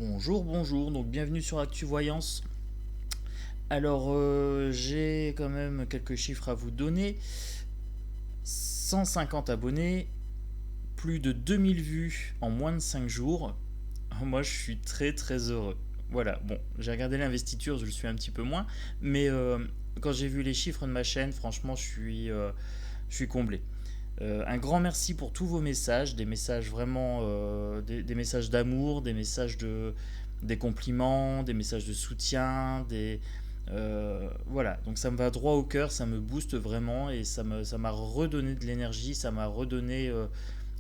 Bonjour, donc bienvenue sur ActuVoyance. Alors, j'ai quand même quelques chiffres à vous donner. 150 abonnés, plus de 2000 vues en moins de 5 jours. Moi, je suis très heureux. Voilà, bon, j'ai regardé l'investiture, je le suis un petit peu moins, mais quand j'ai vu les chiffres de ma chaîne, franchement, je suis comblé. Un grand merci pour tous vos messages, des messages vraiment, des messages d'amour, des compliments, des messages de soutien, voilà. Donc ça me va droit au cœur, ça me booste vraiment et ça m'a redonné de l'énergie, ça m'a redonné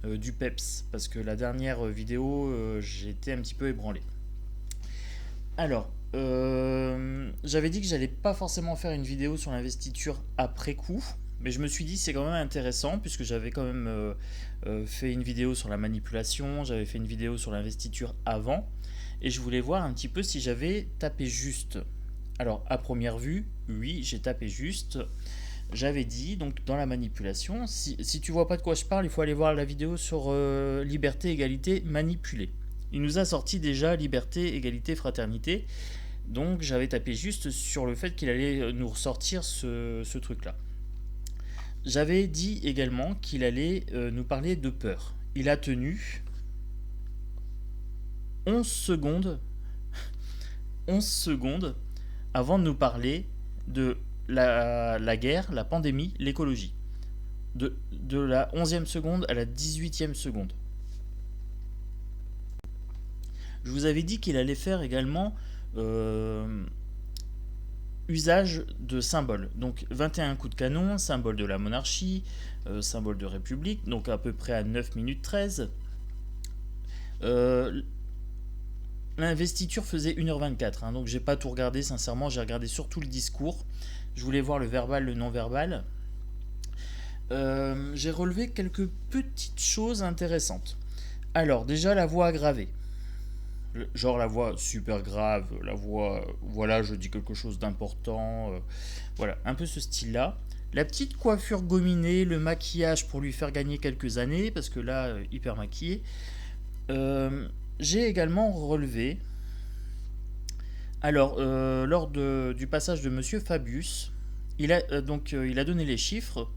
du peps parce que la dernière vidéo, j'ai été un petit peu ébranlé. Alors, j'avais dit que j'allais pas forcément faire une vidéo sur l'investiture après coup, mais je me suis dit c'est quand même intéressant puisque j'avais quand même fait une vidéo sur la manipulation, j'avais fait une vidéo sur l'investiture avant, et je voulais voir un petit peu si j'avais tapé juste. Alors, à première vue, oui, j'ai tapé juste. J'avais dit, donc dans la manipulation, si tu vois pas de quoi je parle, il faut aller voir la vidéo sur liberté, égalité, manipuler. Il nous a sorti déjà liberté, égalité, fraternité. Donc j'avais tapé juste sur le fait qu'il allait nous ressortir ce truc-là. J'avais dit également qu'il allait nous parler de peur. Il a tenu 11 secondes, 11 secondes avant de nous parler de la guerre, la pandémie, l'écologie. De la 11e seconde à la 18e seconde. Je vous avais dit qu'il allait faire également euh, usage de symboles. Donc 21 coups de canon, symbole de la monarchie, symbole de république, donc à peu près à 9 minutes 13. Euh, L'investiture faisait 1h24, hein, donc j'ai pas tout regardé sincèrement, j'ai regardé surtout le discours. Je voulais voir le verbal, le non-verbal. J'ai relevé quelques petites choses intéressantes. Alors déjà la voix aggravée. Genre la voix super grave, la voix, voilà, je dis quelque chose d'important, voilà, un peu ce style-là. La petite coiffure gominée, le maquillage pour lui faire gagner quelques années, parce que là, hyper maquillé. J'ai également relevé, alors, du passage de Monsieur Fabius, il a donné les chiffres.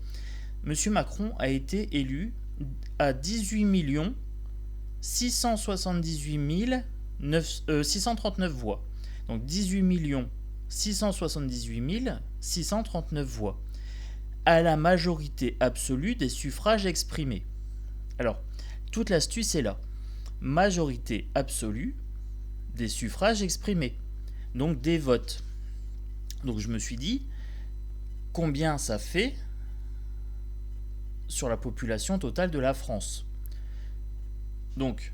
Monsieur Macron a été élu à 18 678 639 voix. Donc 18 678 639 voix. À la majorité absolue des suffrages exprimés. Alors, toute l'astuce est là. Majorité absolue des suffrages exprimés. Donc des votes. Donc je me suis dit, combien ça fait sur la population totale de la France? Donc,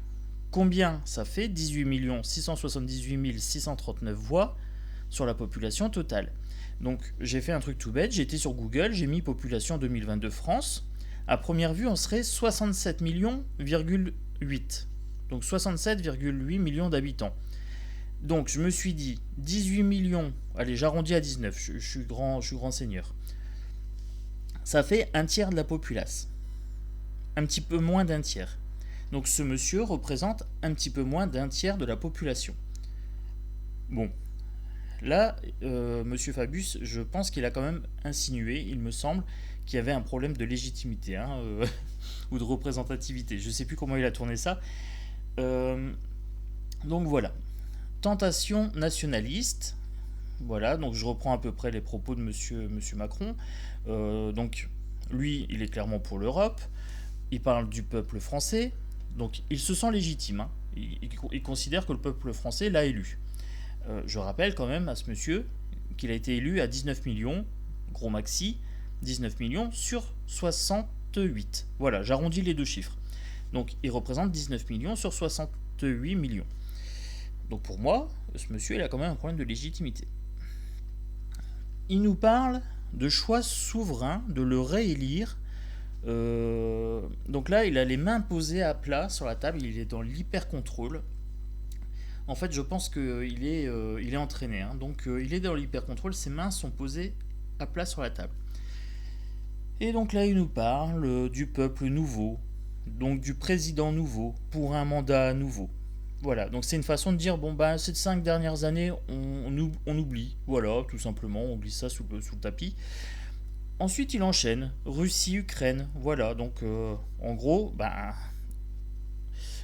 combien ça fait 18 678 639 voix sur la population totale? Donc, j'ai fait un truc tout bête, j'ai été sur Google, j'ai mis population 2022 France. À première vue, on serait 67 millions,8. Donc 67,8 millions d'habitants. Donc je me suis dit 18 millions, allez j'arrondis à 19, je suis grand seigneur. Ça fait un tiers de la populace. Un petit peu moins d'un tiers. Donc ce monsieur représente un petit peu moins d'un tiers de la population. Bon, là, monsieur Fabius, je pense qu'il a quand même insinué, il me semble, qu'il y avait un problème de légitimité, hein, ou de représentativité. Je ne sais plus comment il a tourné ça. Euh, donc voilà. Tentation nationaliste. Voilà, donc je reprends à peu près les propos de monsieur Macron. Donc, lui, il est clairement pour l'Europe. Il parle du peuple français. Donc, il se sent légitime, hein. Il considère que le peuple français l'a élu. Je rappelle quand même à ce monsieur qu'il a été élu à 19 millions, gros maxi, 19 millions sur 68. Voilà, j'arrondis les deux chiffres. Donc, il représente 19 millions sur 68 millions. Donc pour moi, ce monsieur, il a quand même un problème de légitimité. Il nous parle de choix souverain, de le réélire. Donc là, il a les mains posées à plat sur la table, il est dans l'hyper-contrôle. En fait, je pense qu'il est entraîné, hein. Donc il est dans l'hyper-contrôle, ses mains sont posées à plat sur la table. Et donc là, il nous parle du peuple nouveau, donc du président nouveau, pour un mandat nouveau. Voilà, donc c'est une façon de dire, bon, bah, ces 5 dernières années, on oublie. Voilà, tout simplement, on glisse ça sous le tapis. Ensuite, il enchaîne. Russie, Ukraine. Voilà, donc en gros, bah,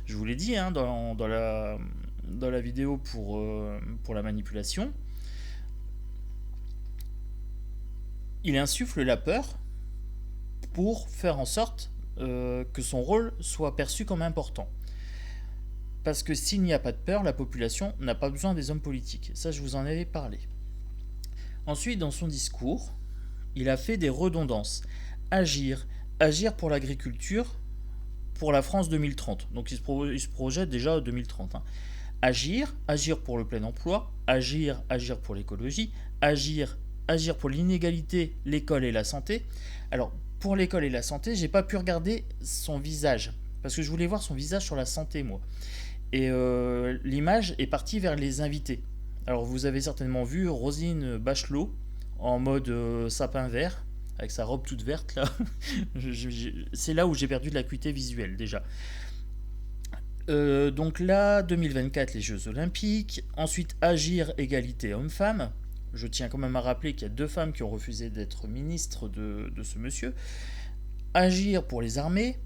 je vous l'ai dit dans la vidéo pour la manipulation, il insuffle la peur pour faire en sorte que son rôle soit perçu comme important. Parce que s'il n'y a pas de peur, la population n'a pas besoin des hommes politiques. Ça, je vous en avais parlé. Ensuite, dans son discours, il a fait des redondances. Agir, agir pour l'agriculture, pour la France 2030. Donc il se projette déjà à 2030. Agir, agir pour le plein emploi, agir, agir pour l'écologie, agir, agir pour l'inégalité, l'école et la santé. Alors, pour l'école et la santé, j'ai pas pu regarder son visage, parce que je voulais voir son visage sur la santé, moi. Et l'image est partie vers les invités. Alors, vous avez certainement vu Roselyne Bachelot en mode sapin vert, avec sa robe toute verte, là. C'est là où j'ai perdu de l'acuité visuelle, déjà. Donc là, 2024, les Jeux Olympiques. Ensuite, agir, égalité homme-femme. Je tiens quand même à rappeler qu'il y a 2 femmes qui ont refusé d'être ministres de ce monsieur. Agir pour les armées,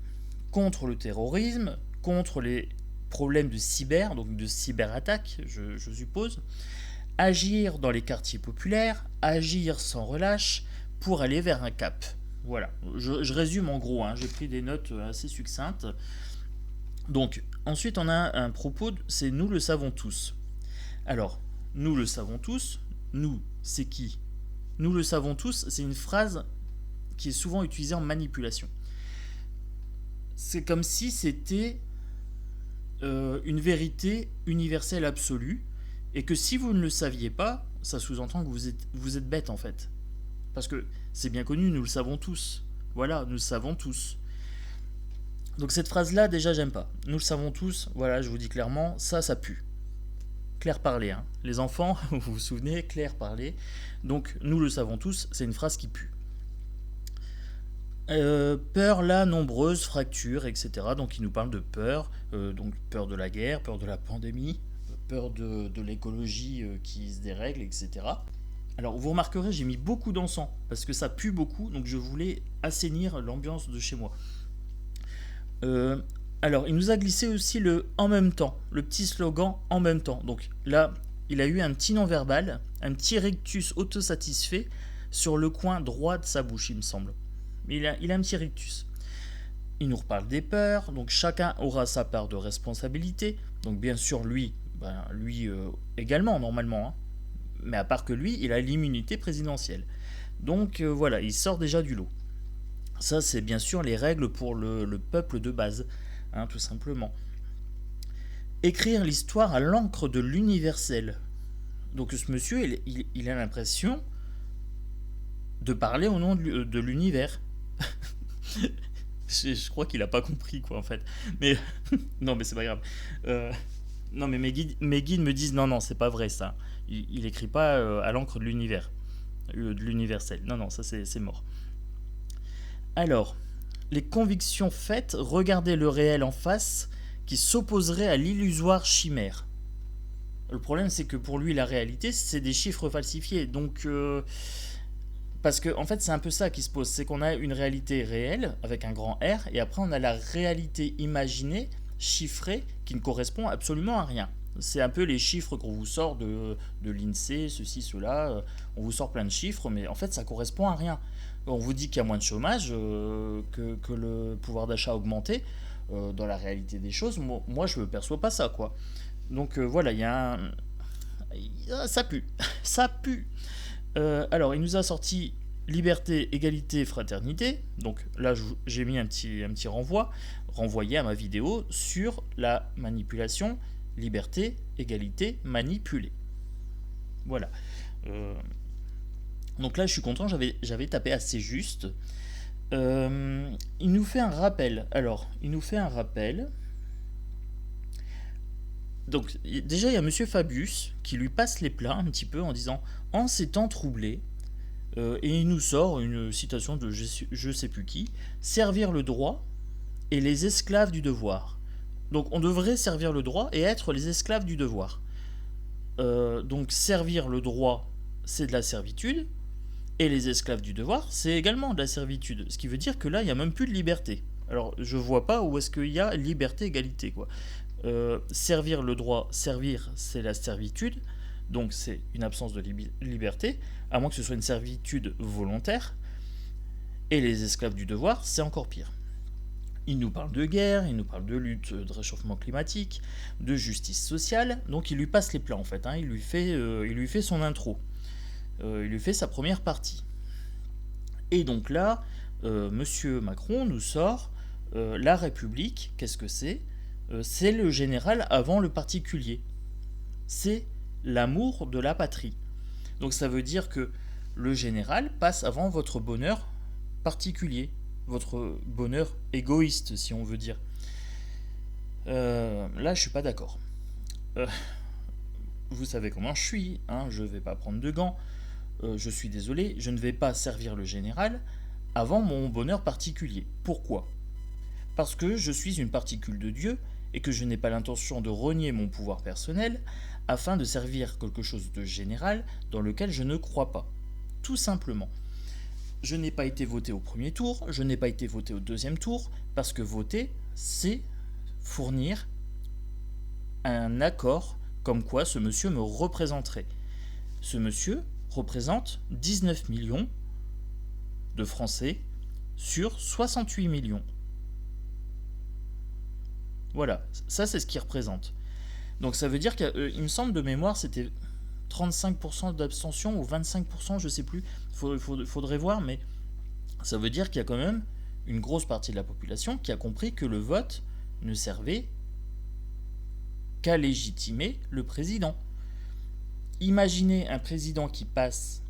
contre le terrorisme, contre les problèmes de cyber, donc de cyberattaque, je suppose. Agir dans les quartiers populaires, agir sans relâche pour aller vers un cap. Voilà, je résume en gros, j'ai pris des notes assez succinctes. Donc, ensuite, on a un propos, c'est nous le savons tous. Alors, nous le savons tous, nous, c'est qui? Nous le savons tous, c'est une phrase qui est souvent utilisée en manipulation. C'est comme si c'était une vérité universelle absolue, et que si vous ne le saviez pas, ça sous-entend que vous êtes bête en fait. Parce que c'est bien connu, nous le savons tous. Voilà, nous le savons tous. Donc cette phrase-là, déjà, j'aime pas. Nous le savons tous, voilà, je vous dis clairement, ça pue. Clair parler, Les enfants, vous vous souvenez, clair parler. Donc, nous le savons tous, c'est une phrase qui pue. Peur là, nombreuse, fractures, etc. Donc, il nous parle de peur, donc peur de la guerre, peur de la pandémie, peur de l'écologie qui se dérègle, etc. Alors, vous remarquerez, j'ai mis beaucoup d'encens, parce que ça pue beaucoup, donc je voulais assainir l'ambiance de chez moi. Alors, il nous a glissé aussi le en même temps, le petit slogan en même temps. Donc là, il a eu un petit non-verbal, un petit rictus autosatisfait sur le coin droit de sa bouche, il me semble. Il a un petit rictus. Il nous reparle des peurs, donc chacun aura sa part de responsabilité. Donc bien sûr, lui également, normalement. Mais à part que lui, il a l'immunité présidentielle. Donc voilà, il sort déjà du lot. Ça, c'est bien sûr les règles pour le peuple de base, tout simplement. Écrire l'histoire à l'encre de l'universel. Donc ce monsieur, il a l'impression de parler au nom de l'univers. Je crois qu'il a pas compris, quoi, en fait. Mais non, mais c'est pas grave. Non, mais mes guides me disent non, c'est pas vrai ça. Il écrit pas à l'encre de l'univers, de l'universel. Non, ça c'est mort. Alors, les convictions faites, regardez le réel en face, qui s'opposerait à l'illusoire chimère. Le problème, c'est que pour lui, la réalité, c'est des chiffres falsifiés. Donc, parce que en fait, c'est un peu ça qui se pose, c'est qu'on a une réalité réelle avec un grand R, et après on a la réalité imaginée, chiffrée, qui ne correspond absolument à rien. C'est un peu les chiffres qu'on vous sort de l'INSEE, ceci, cela. On vous sort plein de chiffres, mais en fait, ça correspond à rien. On vous dit qu'il y a moins de chômage, que le pouvoir d'achat a augmenté. Dans la réalité des choses, moi je ne perçois pas ça, quoi. Donc voilà, il y a un... Ça pue. Ça pue. Alors, il nous a sorti liberté, égalité, fraternité. Donc là, j'ai mis un petit renvoyé à ma vidéo sur la manipulation, liberté, égalité, manipulée. Voilà. Donc là, je suis content, j'avais tapé assez juste. Il nous fait un rappel. Alors, il nous fait un rappel. Donc, déjà, il y a Monsieur Fabius qui lui passe les plats un petit peu en disant « En ces temps troublés », et il nous sort une citation de je sais plus qui, « Servir le droit et les esclaves du devoir ». Donc on devrait servir le droit et être les esclaves du devoir. Donc servir le droit, c'est de la servitude, et les esclaves du devoir, c'est également de la servitude. Ce qui veut dire que là, il n'y a même plus de liberté. Alors je vois pas où est-ce qu'il y a liberté, égalité, quoi. Servir le droit, servir, c'est la servitude, donc c'est une absence de liberté, à moins que ce soit une servitude volontaire, et les esclaves du devoir, c'est encore pire. Il nous parle de guerre, il nous parle de lutte, de réchauffement climatique, de justice sociale, donc il lui passe les plats en fait, hein. Il lui fait son intro, il lui fait sa première partie. Et donc là, Monsieur Macron nous sort la République, qu'est-ce que c'est ? C'est le général avant le particulier. C'est l'amour de la patrie. Donc ça veut dire que le général passe avant votre bonheur particulier, votre bonheur égoïste, si on veut dire. Là, je suis pas d'accord. Vous savez comment je suis, hein, je vais pas prendre de gants. Je suis désolé, je ne vais pas servir le général avant mon bonheur particulier. Pourquoi ? Parce que je suis une particule de Dieu et que je n'ai pas l'intention de renier mon pouvoir personnel afin de servir quelque chose de général dans lequel je ne crois pas. Tout simplement. Je n'ai pas été voté au premier tour, je n'ai pas été voté au deuxième tour, parce que voter, c'est fournir un accord comme quoi ce monsieur me représenterait. Ce monsieur représente 19 millions de Français sur 68 millions. Voilà, ça c'est ce qu'il représente. Donc ça veut dire qu'il me semble de mémoire, c'était 35% d'abstention ou 25%, je sais plus. Faudrait voir, mais ça veut dire qu'il y a quand même une grosse partie de la population qui a compris que le vote ne servait qu'à légitimer le président. Imaginez un président qui passe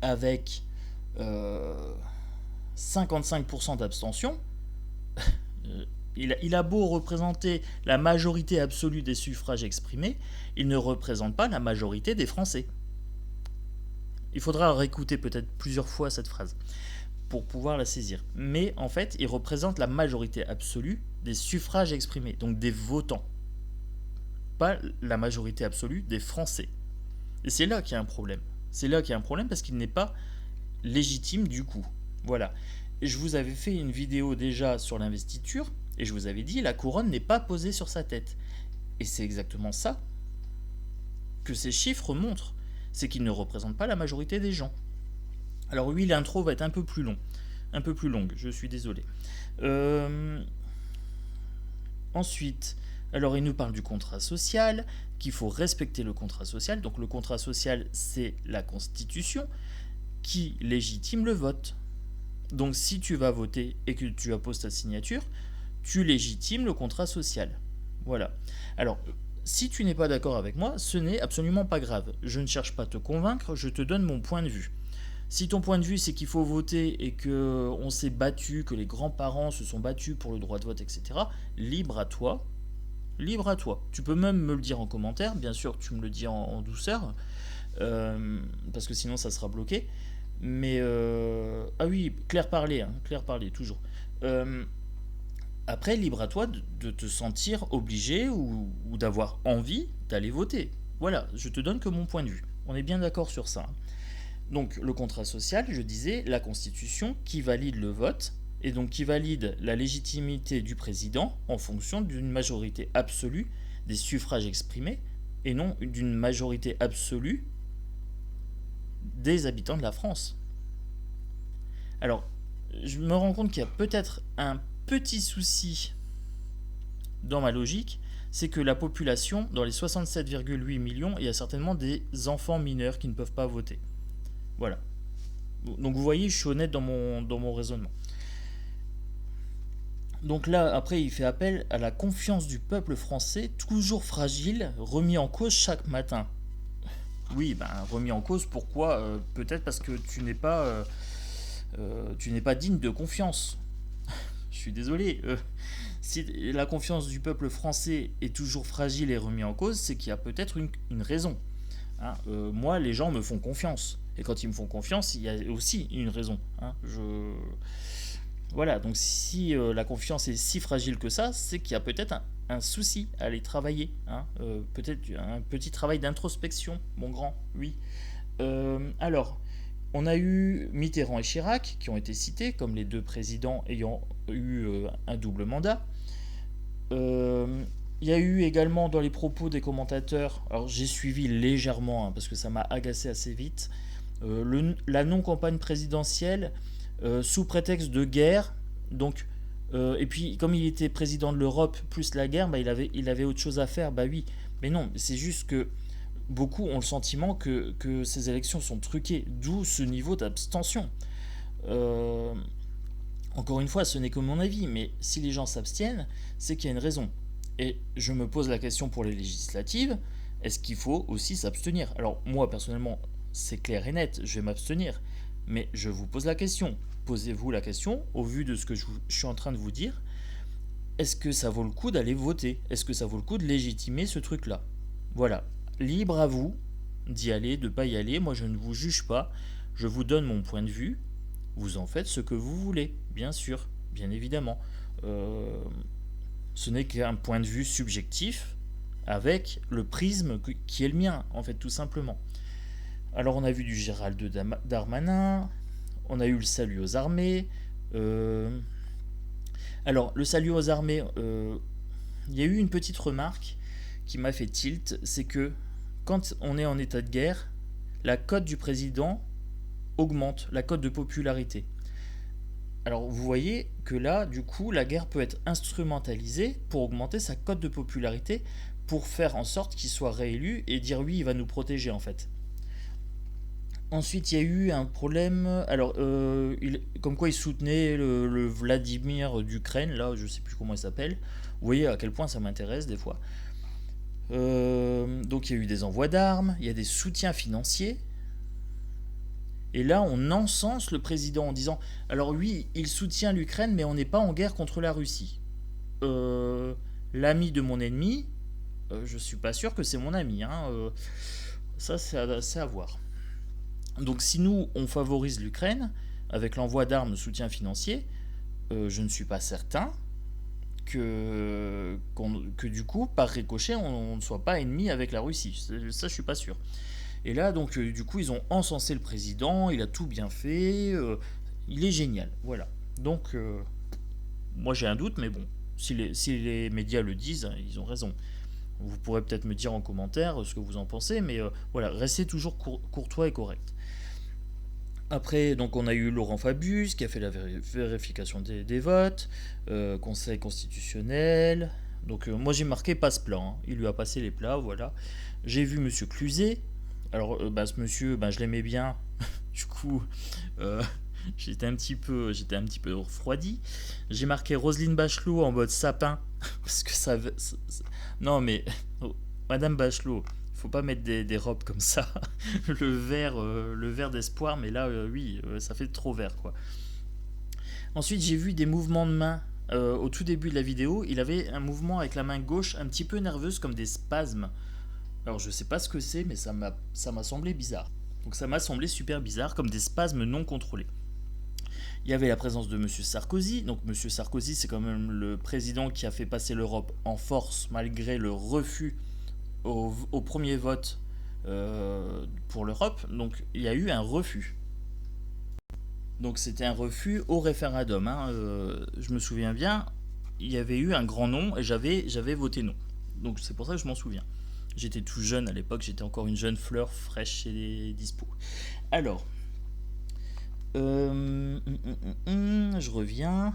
avec 55% d'abstention. Il a beau représenter la majorité absolue des suffrages exprimés, il ne représente pas la majorité des Français. Il faudra réécouter peut-être plusieurs fois cette phrase pour pouvoir la saisir. Mais en fait, il représente la majorité absolue des suffrages exprimés, donc des votants. Pas la majorité absolue des Français. Et c'est là qu'il y a un problème. C'est là qu'il y a un problème parce qu'il n'est pas légitime du coup. Voilà. Et je vous avais fait une vidéo déjà sur l'investiture, et je vous avais dit, la couronne n'est pas posée sur sa tête. Et c'est exactement ça que ces chiffres montrent. C'est qu'il ne représente pas la majorité des gens. Alors oui, l'intro va être un peu plus longue, je suis désolé. Ensuite, alors il nous parle du contrat social, qu'il faut respecter le contrat social. Donc le contrat social, c'est la Constitution qui légitime le vote. Donc si tu vas voter et que tu apposes ta signature, tu légitimes le contrat social. Voilà. Alors, si tu n'es pas d'accord avec moi, ce n'est absolument pas grave. Je ne cherche pas à te convaincre, je te donne mon point de vue. Si ton point de vue c'est qu'il faut voter et qu'on s'est battu, que les grands-parents se sont battus pour le droit de vote, etc., libre à toi. Libre à toi. Tu peux même me le dire en commentaire, bien sûr tu me le dis en douceur, parce que sinon ça sera bloqué. Mais ah oui, clair parler, toujours. Après, libre à toi de te sentir obligé ou d'avoir envie d'aller voter. Voilà, je te donne que mon point de vue. On est bien d'accord sur ça. Donc le contrat social, je disais, la Constitution qui valide le vote, et donc qui valide la légitimité du président en fonction d'une majorité absolue des suffrages exprimés, et non d'une majorité absolue des habitants de la France. Alors, je me rends compte qu'il y a peut-être un petit souci dans ma logique, c'est que la population, dans les 67,8 millions, il y a certainement des enfants mineurs qui ne peuvent pas voter. Voilà. Donc vous voyez, je suis honnête dans mon raisonnement. Donc là, après, il fait appel à la confiance du peuple français, toujours fragile, remis en cause chaque matin. Oui, remis en cause, pourquoi peut-être parce que tu n'es pas digne de confiance. Je suis désolé. Si la confiance du peuple français est toujours fragile et remis en cause, c'est qu'il y a peut-être une raison. Hein, moi, les gens me font confiance. Et quand ils me font confiance, il y a aussi une raison. Hein, Voilà, donc si la confiance est si fragile que ça, c'est qu'il y a peut-être un souci à aller travailler, hein. Peut-être un petit travail d'introspection, mon grand, oui. Alors, on a eu Mitterrand et Chirac qui ont été cités comme les deux présidents ayant eu un double mandat. Il y a eu également dans les propos des commentateurs, alors j'ai suivi légèrement hein, parce que ça m'a agacé assez vite, la non-campagne présidentielle sous prétexte de guerre. Donc, et puis comme il était président de l'Europe plus la guerre, bah, il avait autre chose à faire. Bah oui, mais non, c'est juste que beaucoup ont le sentiment que ces élections sont truquées, d'où ce niveau d'abstention. Euh, Encore une fois, ce n'est que mon avis, mais si les gens s'abstiennent, c'est qu'il y a une raison. Et je me pose la question pour les législatives, est-ce qu'il faut aussi s'abstenir? Alors moi personnellement, c'est clair et net, je vais m'abstenir. Mais je vous pose la question, posez-vous la question, au vu de ce que je suis en train de vous dire, est-ce que ça vaut le coup d'aller voter? Est-ce que ça vaut le coup de légitimer ce truc-là? Voilà, libre à vous d'y aller, de ne pas y aller, moi je ne vous juge pas, je vous donne mon point de vue, vous en faites ce que vous voulez, bien sûr, bien évidemment. Euh, Ce n'est qu'un point de vue subjectif avec le prisme qui est le mien, en fait, tout simplement. Alors, on a vu du Gérald Darmanin, on a eu le salut aux armées. euh, alors, le salut aux armées, il y a eu une petite remarque qui m'a fait tilt, c'est que quand on est en état de guerre, la cote du président augmente, la cote de popularité. Alors vous voyez que là, du coup, la guerre peut être instrumentalisée pour augmenter sa cote de popularité, pour faire en sorte qu'il soit réélu et dire oui, il va nous protéger en fait. Ensuite, il y a eu un problème. Alors, comme quoi il soutenait le Vladimir d'Ukraine, là, je sais plus comment il s'appelle. Vous voyez à quel point ça m'intéresse des fois. Donc, il y a eu des envois d'armes, il y a des soutiens financiers. Et là, on encense le président en disant alors oui, il soutient l'Ukraine, mais on n'est pas en guerre contre la Russie. Euh, L'ami de mon ennemi, je suis pas sûr que c'est mon ami, hein. Ça, c'est à voir. Donc, si nous, on favorise l'Ukraine avec l'envoi d'armes de soutien financier, je ne suis pas certain que du coup, par ricochet, on ne soit pas ennemi avec la Russie. Ça, je suis pas sûr. Et là, donc, du coup, ils ont encensé le président, il a tout bien fait, il est génial, voilà. Donc, moi j'ai un doute, mais bon, si les médias le disent, hein, ils ont raison. Vous pourrez peut-être me dire en commentaire ce que vous en pensez, mais voilà, restez toujours courtois et correct. Après, donc, on a eu Laurent Fabius qui a fait la vérification des votes, Conseil constitutionnel. Donc, moi j'ai marqué passe-plan, hein. Il lui a passé les plats, voilà. J'ai vu Monsieur Cluzet. Alors, bah, ce monsieur, bah, je l'aimais bien. Du coup, euh, j'étais un petit peu refroidi. J'ai marqué Roselyne Bachelot en mode sapin. Parce que non, mais, oh, Madame Bachelot, faut pas mettre des robes comme ça. Le vert d'espoir, mais là, oui, ça fait trop vert, quoi. Ensuite, j'ai vu des mouvements de main. Au tout début de la vidéo, il avait un mouvement avec la main gauche un petit peu nerveuse, comme des spasmes. Alors je sais pas ce que c'est, mais ça m'a semblé bizarre. Donc ça m'a semblé super bizarre, comme des spasmes non contrôlés. Il y avait la présence de Monsieur Sarkozy. Donc Monsieur Sarkozy, c'est quand même le président qui a fait passer l'Europe en force, malgré le refus au premier vote pour l'Europe. Donc il y a eu un refus. Donc c'était un refus au référendum, hein. Je me souviens bien, il y avait eu un grand non et j'avais voté non. Donc c'est pour ça que je m'en souviens. J'étais tout jeune à l'époque, j'étais encore une jeune fleur fraîche et les dispo. Alors, je reviens.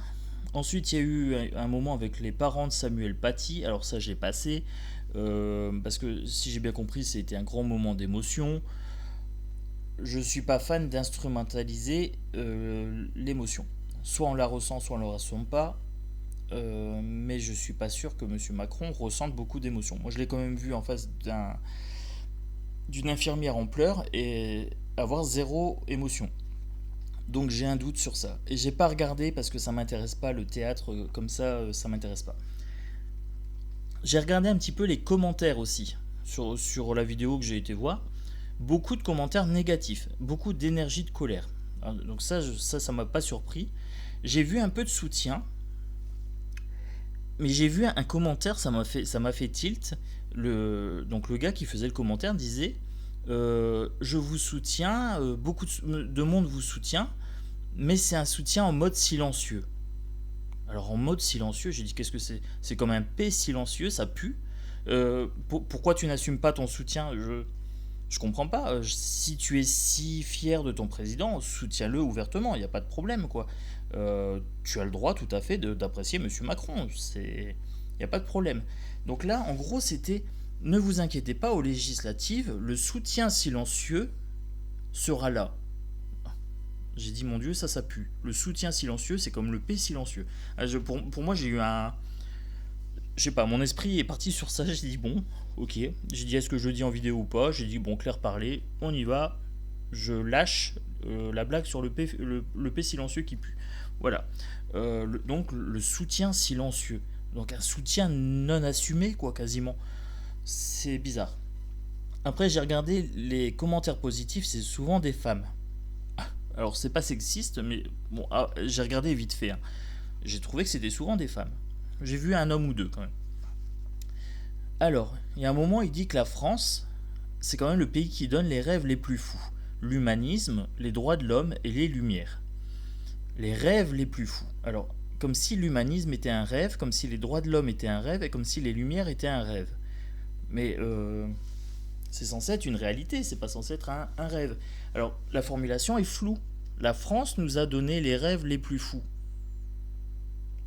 Ensuite, il y a eu un moment avec les parents de Samuel Paty. Alors ça, j'ai passé. Parce que si j'ai bien compris, c'était un grand moment d'émotion. Je suis pas fan d'instrumentaliser l'émotion. Soit on la ressent, soit on ne la ressent pas. Mais je suis pas sûr que Monsieur Macron ressente beaucoup d'émotions. Moi, je l'ai quand même vu en face d'une infirmière en pleurs et avoir zéro émotion. Donc j'ai un doute sur ça. Et j'ai pas regardé parce que ça m'intéresse pas, le théâtre comme ça, ça m'intéresse pas. J'ai regardé un petit peu les commentaires aussi sur la vidéo que j'ai été voir. Beaucoup de commentaires négatifs, beaucoup d'énergie de colère. Donc ça m'a pas surpris. J'ai vu un peu de soutien. Mais j'ai vu un commentaire, ça m'a fait tilt. Donc le gars qui faisait le commentaire disait je vous soutiens, beaucoup de monde vous soutient, mais c'est un soutien en mode silencieux. Alors en mode silencieux, j'ai dit qu'est-ce que c'est? C'est comme un P silencieux, ça pue. Pourquoi tu n'assumes pas ton soutien? Je comprends pas. Si tu es si fier de ton président, soutiens-le ouvertement, il n'y a pas de problème, quoi. Tu as le droit tout à fait d'apprécier Monsieur Macron, il n'y a pas de problème. Donc là, en gros, c'était ne vous inquiétez pas, aux législatives, le soutien silencieux sera là. J'ai dit mon Dieu, ça pue. Le soutien silencieux, c'est comme le P silencieux. Pour moi, j'ai eu un, je sais pas, mon esprit est parti sur ça. J'ai dit bon, ok. J'ai dit est-ce que je le dis en vidéo ou pas. J'ai dit bon, clair parler, on y va. Je lâche la blague sur le P silencieux qui pue. Voilà. Donc le soutien silencieux. Donc un soutien non assumé, quoi, quasiment. C'est bizarre. Après, j'ai regardé les commentaires positifs, c'est souvent des femmes. Alors, c'est pas sexiste, mais bon, j'ai regardé vite fait, hein. J'ai trouvé que c'était souvent des femmes. J'ai vu un homme ou deux quand même. Alors, il y a un moment, il dit que la France, c'est quand même le pays qui donne les rêves les plus fous. L'humanisme, les droits de l'homme et les lumières. Les rêves les plus fous. Alors, comme si l'humanisme était un rêve, comme si les droits de l'homme étaient un rêve, et comme si les lumières étaient un rêve. Mais c'est censé être une réalité, c'est pas censé être un rêve. Alors, la formulation est floue. La France nous a donné les rêves les plus fous.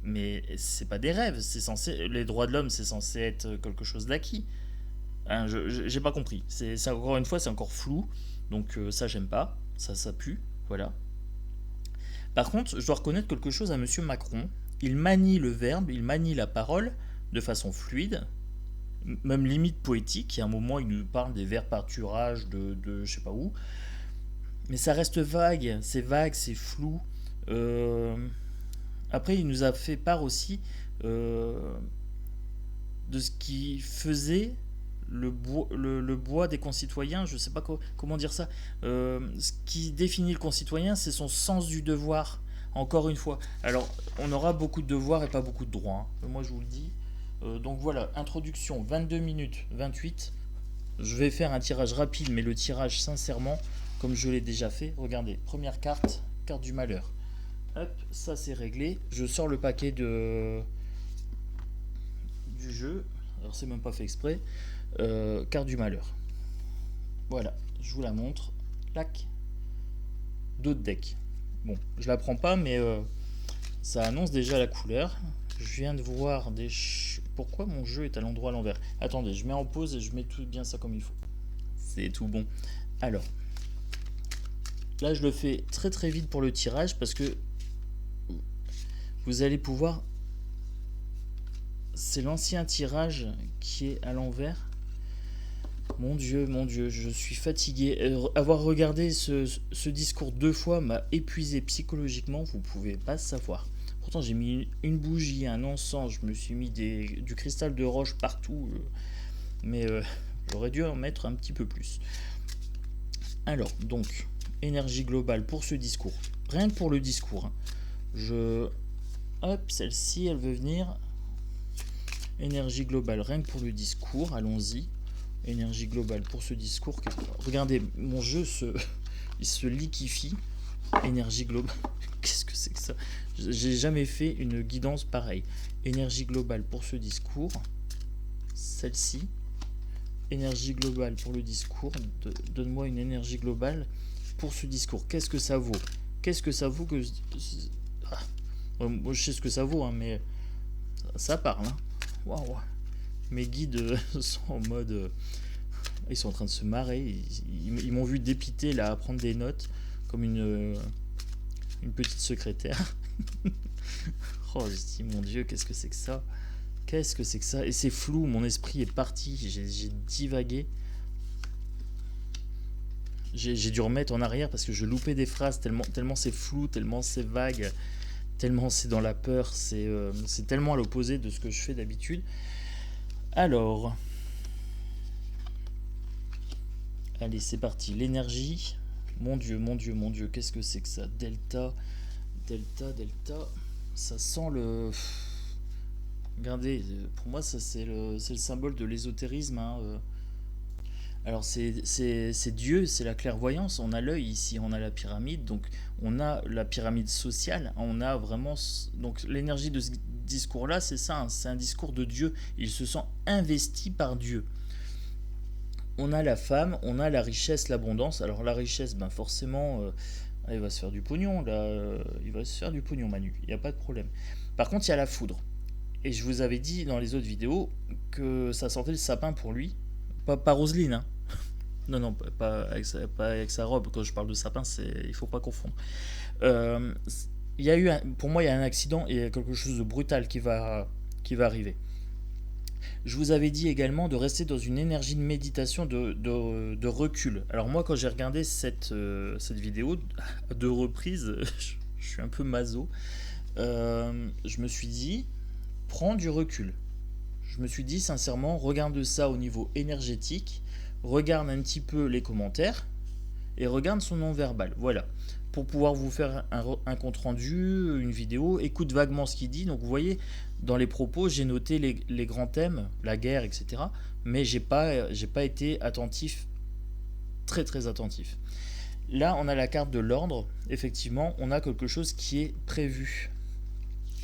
Mais c'est pas des rêves, c'est censé, les droits de l'homme, c'est censé être quelque chose d'acquis. Hein, j'ai pas compris. Encore une fois, c'est encore flou. Donc ça, j'aime pas. Ça pue. Voilà. Par contre, je dois reconnaître quelque chose à Monsieur Macron. Il manie le verbe, il manie la parole de façon fluide, même limite poétique. Il y a un moment, il nous parle des vers pâturages de je sais pas où. Mais ça reste vague, c'est flou. Euh, Après, il nous a fait part aussi euh, de ce qui faisait le bois des concitoyens, je sais pas comment dire ça. Ce qui définit le concitoyen, c'est son sens du devoir, encore une fois. Alors, on aura beaucoup de devoirs et pas beaucoup de droits, hein. Moi, je vous le dis. Donc voilà, introduction 22 minutes 28. Je vais faire un tirage rapide, mais le tirage, sincèrement, comme je l'ai déjà fait, regardez, première carte, carte du malheur. Hop, ça c'est réglé. Je sors le paquet du jeu. Alors c'est même pas fait exprès. Carte du malheur. Voilà, je vous la montre. Lac. D'autres decks. Bon, je la prends pas, mais ça annonce déjà la couleur. Je viens de voir des... Pourquoi mon jeu est à l'endroit à l'envers? Attendez, je mets en pause et je mets tout bien ça comme il faut. C'est tout bon. Alors, là je le fais très très vite pour le tirage parce que vous allez pouvoir... C'est l'ancien tirage qui est à l'envers. Mon Dieu, je suis fatigué. Avoir regardé ce discours deux fois m'a épuisé psychologiquement, vous pouvez pas savoir. Pourtant j'ai mis une bougie, un encens, je me suis mis du cristal de roche partout. Mais j'aurais dû en mettre un petit peu plus. Alors, donc, énergie globale pour ce discours. Rien que pour le discours, hein. Hop, celle-ci, elle veut venir. Énergie globale, rien que pour le discours, allons-y. Énergie globale pour ce discours. Regardez, mon jeu il se liquifie. Énergie globale. Qu'est-ce que c'est que ça? J'ai jamais fait une guidance pareille. Énergie globale pour ce discours. Celle-ci. Énergie globale pour le discours. Donne-moi une énergie globale pour ce discours. Qu'est-ce que ça vaut? Qu'est-ce que ça vaut que... Moi je sais ce que ça vaut, hein, mais ça parle. Hein. Waouh. Mes guides sont en mode... Ils sont en train de se marrer. Ils m'ont vu dépité là à prendre des notes comme une petite secrétaire. Oh, je dis mon Dieu, qu'est-ce que c'est que ça? Qu'est-ce que c'est que ça? Et c'est flou, mon esprit est parti. J'ai divagué. J'ai dû remettre en arrière parce que je loupais des phrases tellement c'est flou, tellement c'est vague, tellement c'est dans la peur. C'est tellement à l'opposé de ce que je fais d'habitude. Alors, allez, c'est parti. L'énergie. Mon Dieu, qu'est-ce que c'est que ça? Delta. Ça sent le... Regardez, pour moi, ça c'est le symbole de l'ésotérisme, hein. Alors c'est Dieu, c'est la clairvoyance. On a l'œil ici, on a la pyramide, donc on a la pyramide sociale, on a vraiment... Donc l'énergie de ce discours-là, c'est ça, hein, c'est un discours de Dieu. Il se sent investi par Dieu. On a la femme, on a la richesse, l'abondance. Alors la richesse, ben forcément, il va se faire du pognon, là, il va se faire du pognon, Manu, il n'y a pas de problème. Par contre, il y a la foudre. Et je vous avais dit dans les autres vidéos que ça sentait le sapin pour lui. Pas Roselyne, hein. Non, non, pas avec sa robe. Quand je parle de sapin, il faut pas confondre. Euh, il y a eu pour moi, il y a un accident et il y a quelque chose de brutal qui va arriver. Je vous avais dit également de rester dans une énergie de méditation, de recul. Alors moi, quand j'ai regardé cette vidéo à deux reprises, je suis un peu maso. Je me suis dit, prends du recul. Je me suis dit sincèrement, regarde ça au niveau énergétique, regarde un petit peu les commentaires et regarde son non-verbal. Voilà. Pour pouvoir vous faire un compte rendu, une vidéo, écoute vaguement ce qu'il dit. Donc vous voyez, dans les propos, j'ai noté les grands thèmes, la guerre, etc. Mais j'ai pas été attentif, très très attentif. Là, on a la carte de l'ordre. Effectivement, on a quelque chose qui est prévu.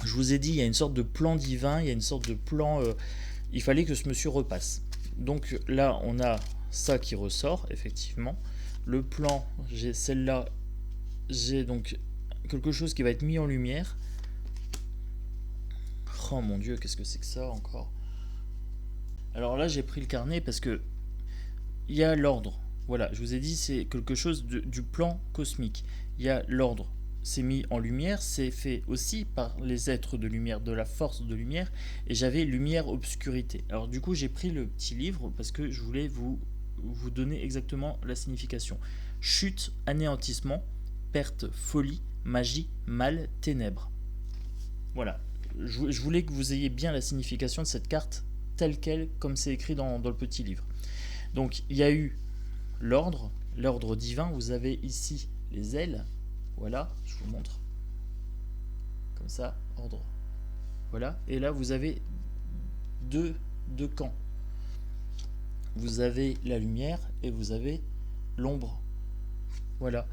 Je vous ai dit, il y a une sorte de plan divin, il y a une sorte de plan... il fallait que ce monsieur repasse. Donc là, on a ça qui ressort, effectivement. Le plan, j'ai celle-là, j'ai donc quelque chose qui va être mis en lumière. Oh mon Dieu, qu'est-ce que c'est que ça encore? Alors là, j'ai pris le carnet parce que il y a l'ordre. Voilà, je vous ai dit, c'est quelque chose du plan cosmique. Il y a l'ordre. C'est mis en lumière, c'est fait aussi par les êtres de lumière, de la force de lumière, et j'avais lumière, obscurité. Alors du coup, j'ai pris le petit livre parce que je voulais vous donner exactement la signification. Chute, anéantissement, perte, folie, magie, mal, ténèbres. Voilà. Je voulais que vous ayez bien la signification de cette carte telle qu'elle, comme c'est écrit dans le petit livre. Donc il y a eu l'ordre divin. Vous avez ici les ailes. Voilà, je vous montre. Comme ça, ordre. Voilà. Et là, vous avez deux camps. Vous avez la lumière et vous avez l'ombre. Voilà.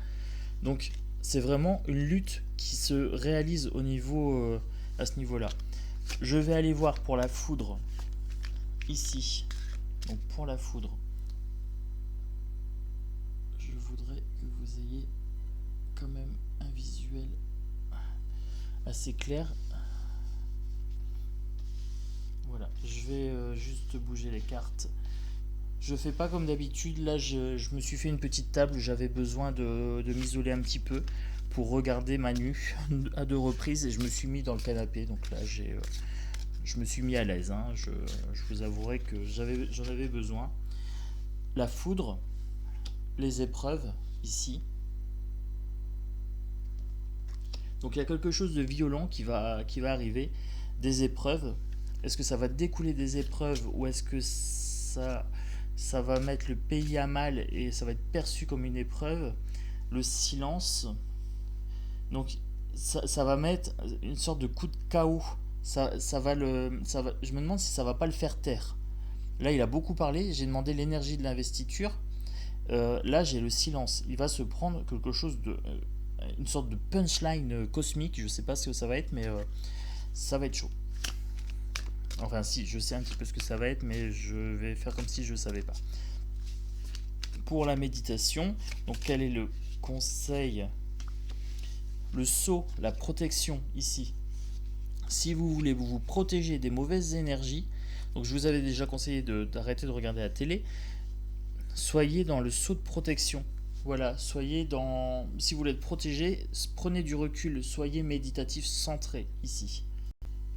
Donc, c'est vraiment une lutte qui se réalise au niveau, à ce niveau-là. Je vais aller voir pour la foudre ici. Donc, pour la foudre, je voudrais que vous ayez quand même un visuel assez clair. Voilà, je vais juste bouger les cartes. Je fais pas comme d'habitude, là je me suis fait une petite table, j'avais besoin de m'isoler un petit peu pour regarder Manu à deux reprises et je me suis mis dans le canapé, donc là je me suis mis à l'aise, hein. Je vous avouerai que j'en avais besoin. La foudre, les épreuves, ici. Donc il y a quelque chose de violent qui va arriver, des épreuves. Est-ce que ça va découler des épreuves ou est-ce que ça va mettre le pays à mal et ça va être perçu comme une épreuve? Le silence. Donc ça va mettre une sorte de coup de chaos. Je me demande si ça va pas le faire taire. Là, il a beaucoup parlé. J'ai demandé l'énergie de l'investiture. Là, j'ai le silence. Il va se prendre quelque chose de... une sorte de punchline cosmique. Je sais pas ce que ça va être, mais ça va être chaud. Enfin, si, je sais un petit peu ce que ça va être, mais je vais faire comme si je ne savais pas. Pour la méditation, donc quel est le conseil? Le sceau, la protection ici. Si vous voulez vous protéger des mauvaises énergies, donc je vous avais déjà conseillé d'arrêter de regarder la télé, soyez dans le sceau de protection. Voilà, soyez dans... Si vous voulez être protégé, prenez du recul, soyez méditatif, centré ici.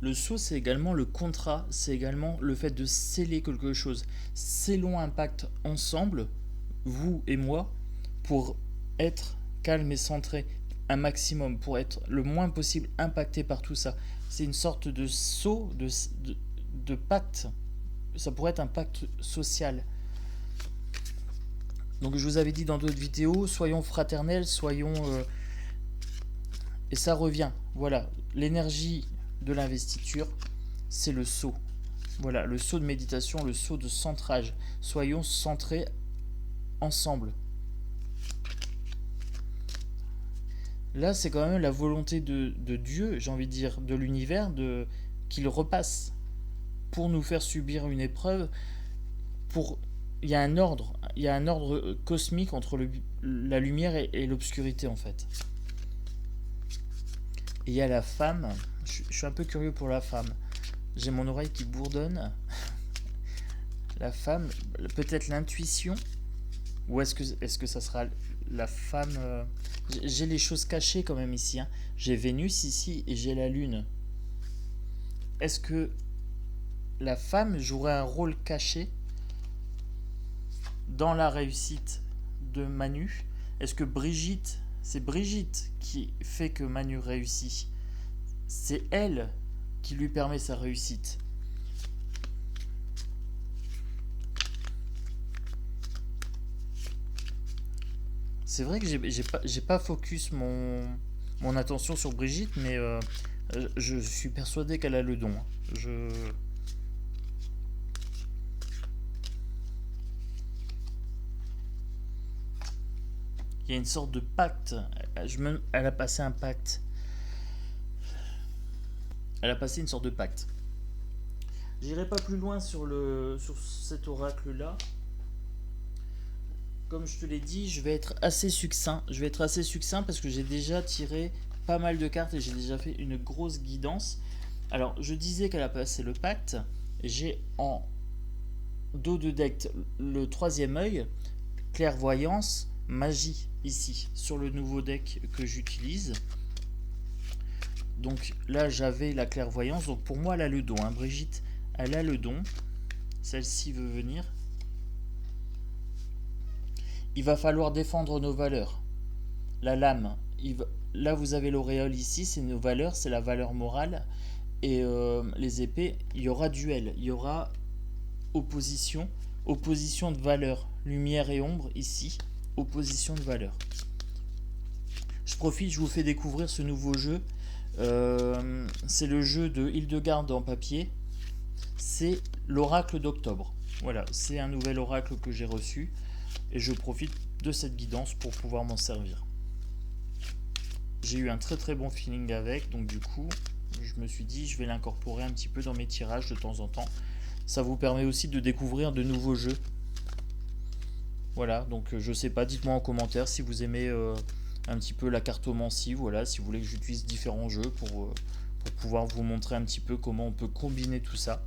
Le sceau, c'est également le contrat, c'est également le fait de sceller quelque chose. Scellons un pacte ensemble, vous et moi, pour être calme et centré un maximum, pour être le moins possible impacté par tout ça. C'est une sorte de sceau, de pacte. Ça pourrait être un pacte social. Donc je vous avais dit dans d'autres vidéos, soyons fraternels, soyons... et ça revient, voilà, l'énergie de l'investiture, c'est le sceau. Voilà, le sceau de méditation, le sceau de centrage. Soyons centrés ensemble. Là, c'est quand même la volonté de Dieu, j'ai envie de dire, de l'univers, qu'il repasse pour nous faire subir une épreuve. Il y a un ordre cosmique entre la lumière et l'obscurité en fait. Et il y a la femme. Je suis un peu curieux pour la femme. J'ai mon oreille qui bourdonne. La femme, peut-être l'intuition. Ou est-ce que ça sera la femme J'ai les choses cachées quand même ici. Hein. J'ai Vénus ici et j'ai la Lune. Est-ce que la femme jouerait un rôle caché dans la réussite de Manu? Est-ce que c'est Brigitte qui fait que Manu réussit? C'est elle qui lui permet sa réussite. C'est vrai que j'ai pas focus mon attention sur Brigitte, mais je suis persuadé qu'elle a le don. Il y a une sorte de pacte. Elle a passé un pacte. Elle a passé une sorte de pacte. J'irai pas plus loin sur cet oracle-là. Comme je te l'ai dit, je vais être assez succinct. Je vais être assez succinct parce que j'ai déjà tiré pas mal de cartes et j'ai déjà fait une grosse guidance. Alors, je disais qu'elle a passé le pacte. J'ai en dos de deck le troisième œil, clairvoyance, magie, ici, sur le nouveau deck que j'utilise. Donc là, j'avais la clairvoyance. Donc pour moi, elle a le don. Hein. Brigitte, elle a le don. Celle-ci veut venir. Il va falloir défendre nos valeurs. La lame. Là, vous avez l'auréole ici, c'est nos valeurs, c'est la valeur morale. Et les épées, il y aura duel. Il y aura opposition. Opposition de valeurs. Lumière et ombre, ici. Opposition de valeurs. Je profite, je vous fais découvrir ce nouveau jeu. C'est le jeu de Hildegarde en papier. C'est l'oracle d'octobre. Voilà, c'est un nouvel oracle que j'ai reçu. Et je profite de cette guidance pour pouvoir m'en servir. J'ai eu un très très bon feeling avec, donc du coup, je me suis dit, je vais l'incorporer un petit peu dans mes tirages de temps en temps. Ça vous permet aussi de découvrir de nouveaux jeux. Voilà, donc je sais pas, dites-moi en commentaire si vous aimez un petit peu la cartomancie, voilà, si vous voulez que j'utilise différents jeux pour pouvoir vous montrer un petit peu comment on peut combiner tout ça.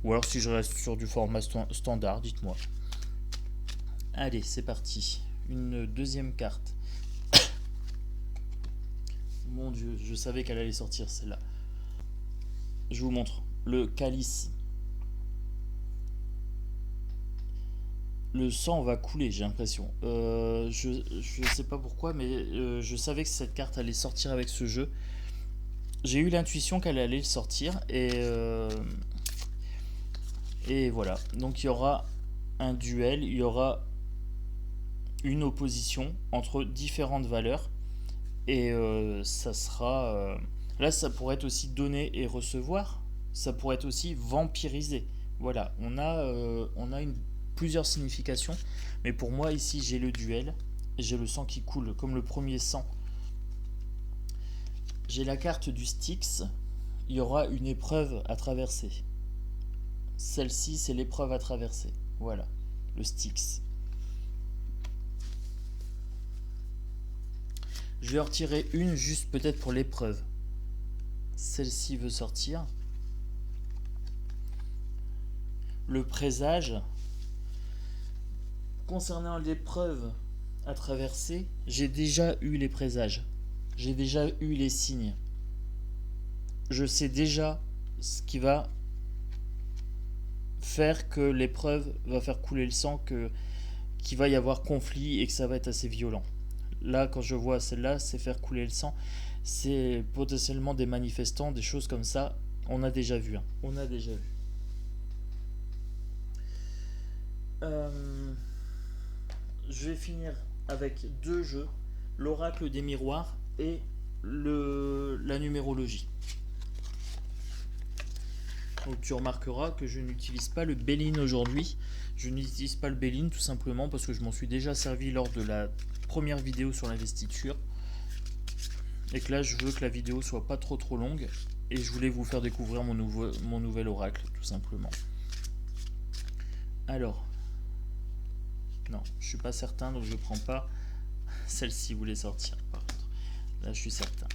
Ou alors si je reste sur du format standard, dites-moi. Allez, c'est parti. Une deuxième carte. Mon Dieu, je savais qu'elle allait sortir celle-là. Je vous montre. Le calice. Le sang va couler, j'ai l'impression. Je sais pas pourquoi, mais je savais que cette carte allait sortir avec ce jeu. J'ai eu l'intuition qu'elle allait le sortir. Et voilà. Donc il y aura un duel, il y aura une opposition entre différentes valeurs. Et ça sera... là, ça pourrait être aussi donner et recevoir. Ça pourrait être aussi vampiriser. Voilà, on a plusieurs significations. Mais pour moi, ici, j'ai le duel. J'ai le sang qui coule, comme le premier sang. J'ai la carte du Styx. Il y aura une épreuve à traverser. Celle-ci, c'est l'épreuve à traverser. Voilà, le Styx. Je vais en retirer une juste peut-être pour l'épreuve. Celle-ci veut sortir. Le présage. Concernant l'épreuve à traverser, j'ai déjà eu les présages. J'ai déjà eu les signes. Je sais déjà ce qui va faire que l'épreuve va faire couler le sang, qu'il va y avoir conflit et que ça va être assez violent. Là, quand je vois celle-là, c'est faire couler le sang. C'est potentiellement des manifestants, des choses comme ça. On a déjà vu. Hein. On a déjà vu. Je vais finir avec deux jeux. L'oracle des miroirs et la numérologie. Donc tu remarqueras que je n'utilise pas le Belin aujourd'hui. Je n'utilise pas le Belin tout simplement parce que je m'en suis déjà servi lors de la première vidéo sur l'investiture. Et que là je veux que la vidéo soit pas trop longue. Et je voulais vous faire découvrir mon nouvel oracle tout simplement. Alors, non, je suis pas certain donc je prends pas celle-ci voulait sortir par contre. Là je suis certain.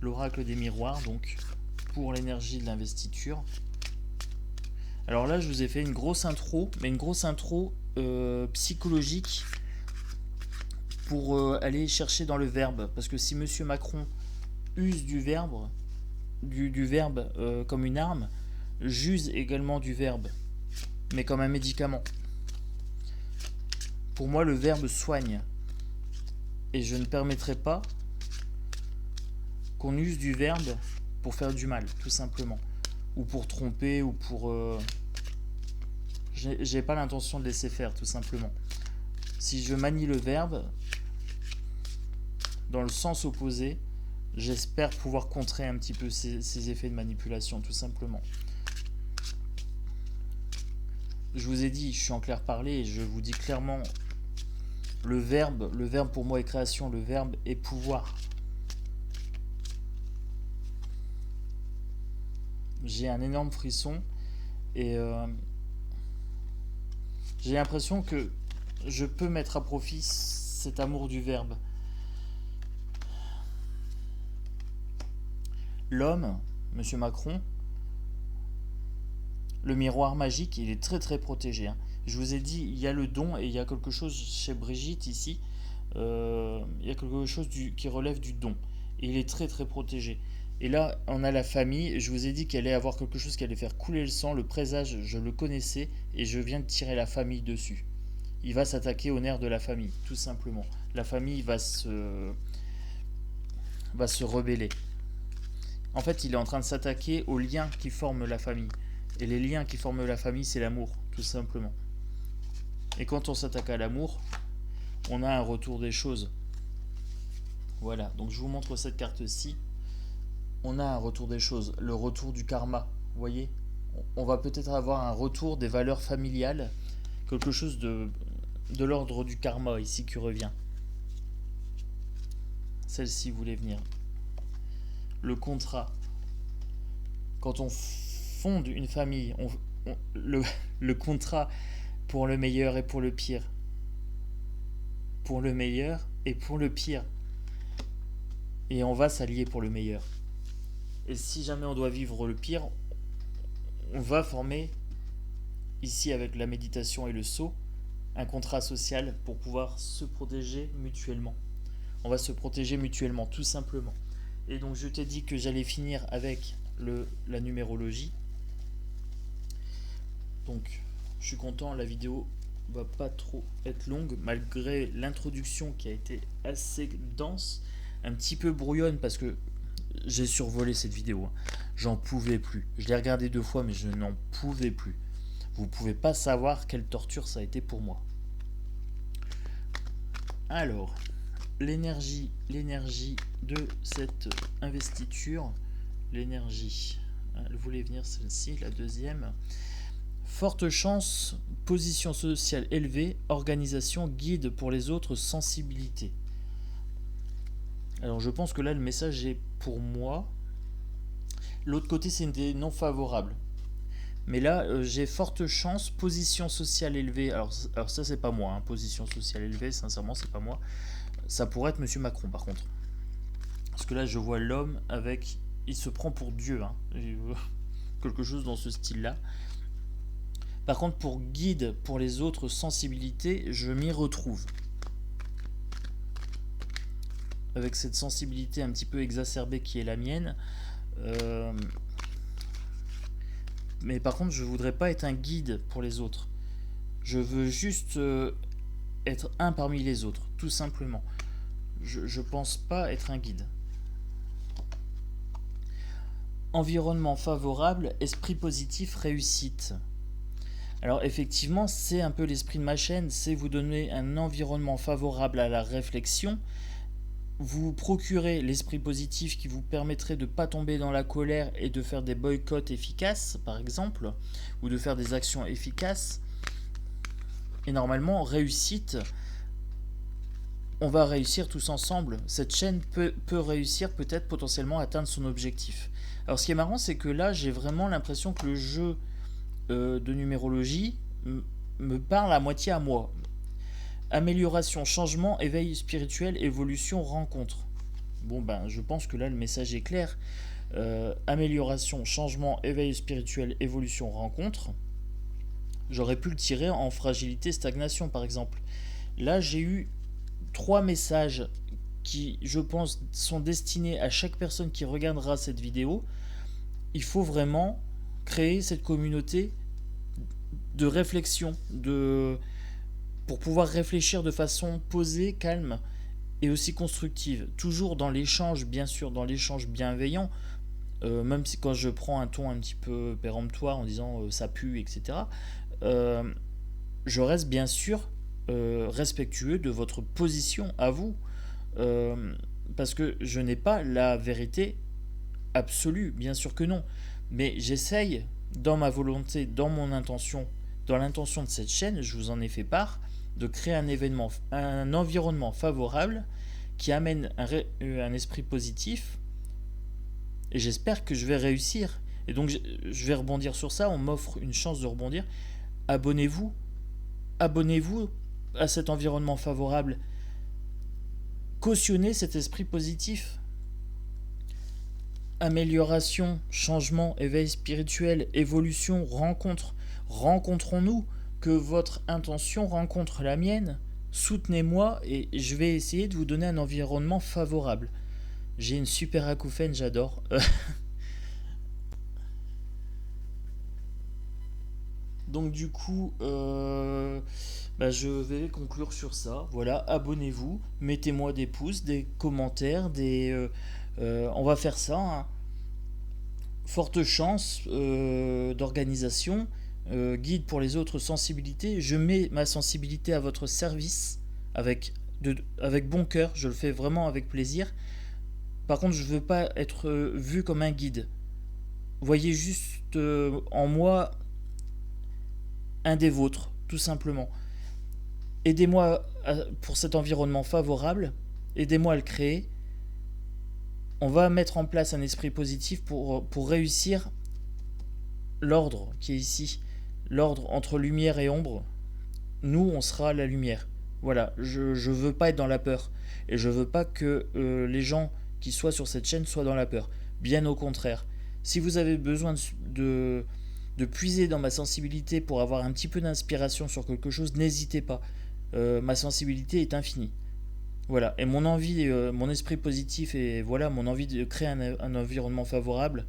L'oracle des miroirs donc pour l'énergie de l'investiture. Alors là je vous ai fait une grosse intro, mais une grosse intro psychologique pour aller chercher dans le verbe. Parce que si Monsieur Macron use du verbe, du verbe comme une arme, j'use également du verbe, mais comme un médicament. Pour moi, le verbe soigne. Et je ne permettrai pas qu'on use du verbe pour faire du mal, tout simplement. Ou pour tromper, ou pour... J'ai pas l'intention de laisser faire, tout simplement. Si je manie le verbe dans le sens opposé, j'espère pouvoir contrer un petit peu ces effets de manipulation, tout simplement. Je vous ai dit, je suis en clair parler, et je vous dis clairement, le verbe pour moi est création, le verbe est pouvoir. J'ai un énorme frisson, et j'ai l'impression que je peux mettre à profit cet amour du verbe. L'homme, Monsieur Macron, le miroir magique, il est très protégé. Hein. Je vous ai dit, il y a le don et il y a quelque chose chez Brigitte ici. Il y a quelque chose qui relève du don. Et il est très protégé. Et là, on a la famille. Je vous ai dit qu'il allait avoir quelque chose qui allait faire couler le sang. Le présage, je le connaissais et je viens de tirer la famille dessus. Il va s'attaquer au nerf de la famille, tout simplement. La famille va se rebeller. En fait, il est en train de s'attaquer aux liens qui forment la famille. Et les liens qui forment la famille, c'est l'amour, tout simplement. Et quand on s'attaque à l'amour, on a un retour des choses. Voilà, donc je vous montre cette carte-ci. On a un retour des choses, le retour du karma, vous voyez. On va peut-être avoir un retour des valeurs familiales, quelque chose de l'ordre du karma ici qui revient. Celle-ci voulait venir. Le contrat. Quand on fonde une famille, le contrat pour le meilleur et pour le pire. Pour le meilleur et pour le pire. Et on va s'allier pour le meilleur. Et si jamais on doit vivre le pire, on va former, ici avec la méditation et le sceau, un contrat social pour pouvoir se protéger mutuellement. On va se protéger mutuellement, tout simplement. Et donc je t'ai dit que j'allais finir avec la numérologie. Donc je suis content, la vidéo va pas trop être longue malgré l'introduction qui a été assez dense, un petit peu brouillonne parce que j'ai survolé cette vidéo. J'en pouvais plus. Je l'ai regardée 2 fois mais je n'en pouvais plus. Vous pouvez pas savoir quelle torture ça a été pour moi. Alors, l'énergie de cette investiture, l'énergie, elle voulait venir celle-ci, la deuxième. Forte chance, position sociale élevée, organisation, guide pour les autres, sensibilité. Alors je pense que là le message est pour moi. L'autre côté c'est des non favorables. Mais là j'ai forte chance, position sociale élevée. Alors ça c'est pas moi, hein. Position sociale élevée, sincèrement c'est pas moi. Ça pourrait être Monsieur Macron par contre. Parce que là je vois l'homme avec... Il se prend pour Dieu. Hein. Quelque chose dans ce style-là. Par contre pour guide pour les autres, sensibilité, je m'y retrouve. Avec cette sensibilité un petit peu exacerbée qui est la mienne. Mais par contre je voudrais pas être un guide pour les autres. Je veux juste être un parmi les autres, tout simplement. Je pense pas être un guide. Environnement favorable, esprit positif, réussite. Alors effectivement, c'est un peu l'esprit de ma chaîne, c'est vous donner un environnement favorable à la réflexion vous procurez l'esprit positif qui vous permettrait de ne pas tomber dans la colère et de faire des boycotts efficaces, par exemple, ou de faire des actions efficaces. Et normalement, réussite, on va réussir tous ensemble. Cette chaîne peut réussir, peut-être potentiellement atteindre son objectif. Alors ce qui est marrant, c'est que là, j'ai vraiment l'impression que le jeu de numérologie me parle à moitié à moi. Amélioration, changement, éveil spirituel, évolution, rencontre. Bon ben, je pense que là, le message est clair. Amélioration, changement, éveil spirituel, évolution, rencontre. J'aurais pu le tirer en fragilité, stagnation, par exemple. Là, j'ai eu 3 messages qui, je pense, sont destinés à chaque personne qui regardera cette vidéo. Il faut vraiment créer cette communauté de réflexion, pour pouvoir réfléchir de façon posée, calme et aussi constructive. Toujours dans l'échange, bien sûr, dans l'échange bienveillant, même si quand je prends un ton un petit peu péremptoire en disant ça pue, etc., je reste bien sûr respectueux de votre position à vous, parce que je n'ai pas la vérité absolue, bien sûr que non, mais j'essaye, dans ma volonté, dans mon intention, dans l'intention de cette chaîne, je vous en ai fait part, de créer un environnement favorable qui amène un esprit positif, et j'espère que je vais réussir. Et donc je vais rebondir sur ça, on m'offre une chance de rebondir. Abonnez-vous, abonnez-vous à cet environnement favorable, cautionnez cet esprit positif. Amélioration, changement, éveil spirituel, évolution, rencontre. Rencontrons-nous, que votre intention rencontre la mienne. Soutenez-moi et je vais essayer de vous donner un environnement favorable. J'ai une super acouphène, j'adore. Donc du coup, je vais conclure sur ça. Voilà, abonnez-vous, mettez-moi des pouces, des commentaires, on va faire ça, hein. Forte chance d'organisation, guide pour les autres sensibilités. Je mets ma sensibilité à votre service avec bon cœur, je le fais vraiment avec plaisir. Par contre, je ne veux pas être vu comme un guide. Voyez juste en moi un des vôtres, tout simplement. Aidez-moi pour cet environnement favorable, aidez-moi à le créer. On va mettre en place un esprit positif pour réussir l'ordre qui est ici, l'ordre entre lumière et ombre. Nous, on sera la lumière. Voilà, je ne veux pas être dans la peur. Et je ne veux pas que les gens qui soient sur cette chaîne soient dans la peur. Bien au contraire. Si vous avez besoin de puiser dans ma sensibilité pour avoir un petit peu d'inspiration sur quelque chose, n'hésitez pas. Ma sensibilité est infinie. Voilà, et mon envie, mon esprit positif et voilà, mon envie de créer un environnement favorable,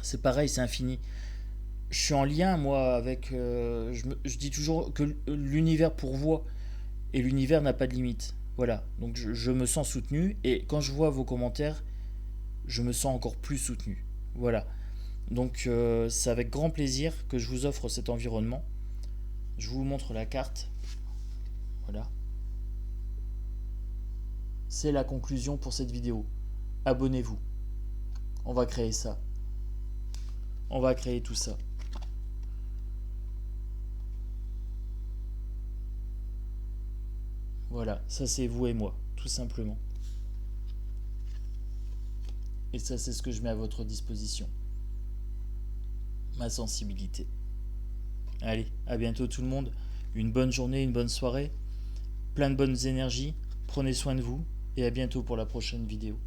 c'est pareil, c'est infini. Je suis en lien, moi, avec... je dis toujours que l'univers pourvoit, et l'univers n'a pas de limite. Voilà, donc je me sens soutenu, et quand je vois vos commentaires, je me sens encore plus soutenu. Voilà, donc c'est avec grand plaisir que je vous offre cet environnement. Je vous montre la carte. Voilà. C'est la conclusion pour cette vidéo. Abonnez-vous. On va créer ça. On va créer tout ça. Voilà, ça c'est vous et moi, tout simplement. Et ça c'est ce que je mets à votre disposition. Ma sensibilité. Allez, à bientôt tout le monde. Une bonne journée, une bonne soirée. Plein de bonnes énergies. Prenez soin de vous. Et à bientôt pour la prochaine vidéo.